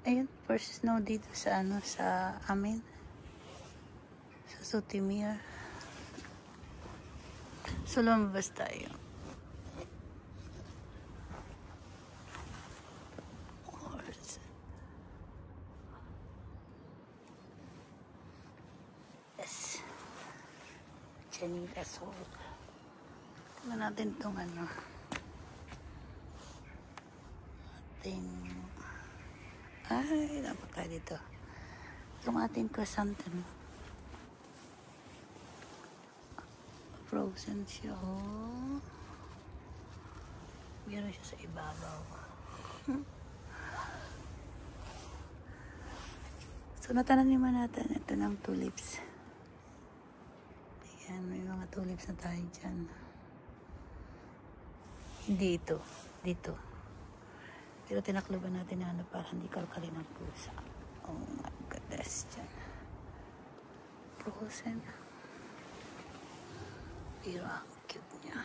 Ayun, first snow dito sa ano, sa amin. Sa Sotimir. So, lumabas tayo. Yes. Chanita Soul. Tingnan natin itong ano. Ay, dapat tayo dito. Itong ating chrysanthemum. Frozen siya. Oh. Meron siya sa ibabaw. So, nataniman natin ito ng tulips. Ayan, may mga tulips na tayo dyan. Hindi ito. Dito. Pero tinakluban natin na ano para hindi kalkalin ang pusa. Oh my goodness, dyan. Frozen. Pero ang cute niya.